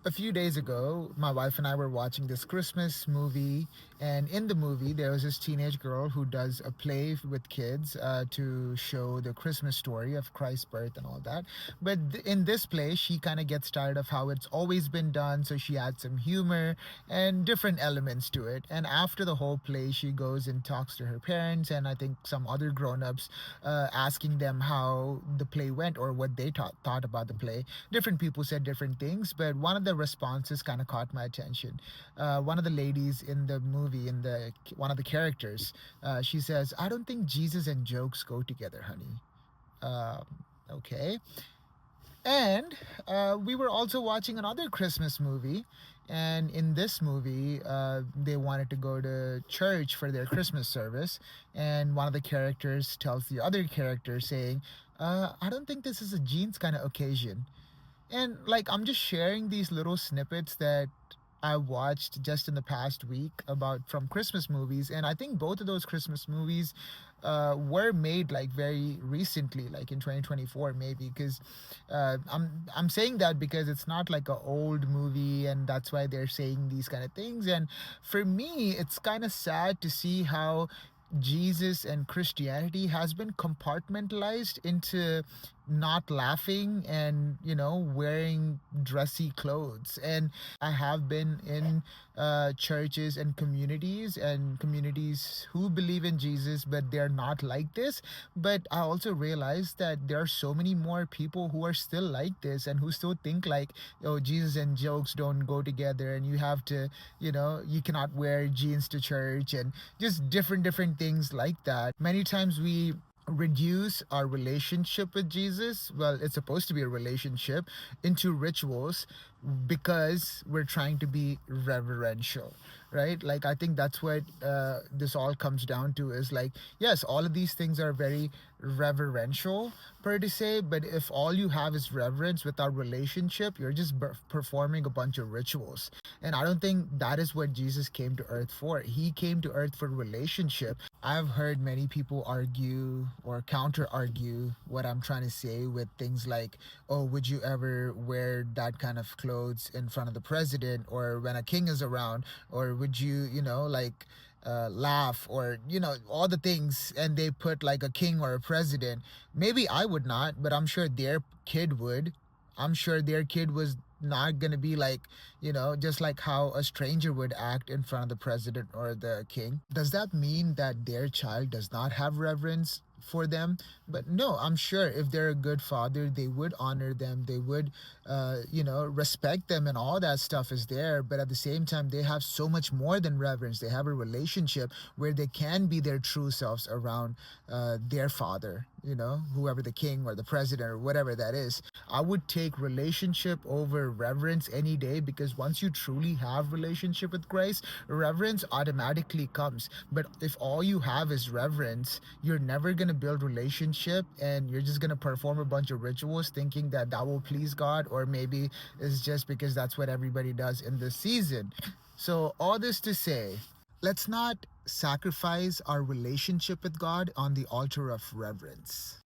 A few days ago, my wife and I were watching this Christmas movie, and in the movie, there was this teenage girl who does a play with kids to show the Christmas story of Christ's birth and all that. But in this play, she kind of gets tired of how it's always been done, so she adds some humor and different elements to it. And after the whole play, she goes and talks to her parents and I think some other grown ups, asking them how the play went or what they thought about the play. Different people said different things, but one of the responses kind of caught my attention. One of the ladies in the movie, in the one of the characters, she says, "I don't think Jesus and jokes go together, honey." Okay. And we were also watching another Christmas movie. And in this movie, they wanted to go to church for their Christmas service. And one of the characters tells the other character, saying, I don't think this is a jeans kind of occasion. And like, I'm just sharing these little snippets that I watched just in the past week about from Christmas movies, and I think both of those Christmas movies were made like very recently, like in 2024 maybe. Because I'm saying that because it's not like an old movie, and that's why they're saying these kind of things. And for me, it's kind of sad to see how Jesus and Christianity has been compartmentalized into not laughing and wearing dressy clothes. And I have been in churches and communities who believe in Jesus, but they're not like this. But I also realized that there are so many more people who are still like this and who still think like, oh, Jesus and jokes don't go together, and you have to, you cannot wear jeans to church, and just different things like that. Many times we reduce our relationship with Jesus, well, it's supposed to be a relationship, into rituals because we're trying to be reverential, right? Like, I think that's what this all comes down to is like, yes, all of these things are very reverential per se, but if all you have is reverence without relationship, you're just performing a bunch of rituals. And I don't think that is what Jesus came to earth for. He came to earth for relationship. I've heard many people argue or counter argue what I'm trying to say with things like, oh, would you ever wear that kind of clothes in front of the president or when a king is around? Or would you, like, laugh, or all the things, and they put like a king or a president. Maybe I would not, but I'm sure their kid would. I'm sure their kid was not gonna be like, just like how a stranger would act in front of the president or the king. Does that mean that their child does not have reverence for them? But no, I'm sure if they're a good father, they would honor them. They would, respect them, and all that stuff is there. But at the same time, they have so much more than reverence. They have a relationship where they can be their true selves around their father, whoever the king or the president or whatever that is. I would take relationship over reverence any day, because once you truly have relationship with Christ, reverence automatically comes. But if all you have is reverence, you're never going to build relationship, and you're just going to perform a bunch of rituals thinking that that will please God, or maybe it's just because that's what everybody does in this season. So all this to say, let's not sacrifice our relationship with God on the altar of reverence.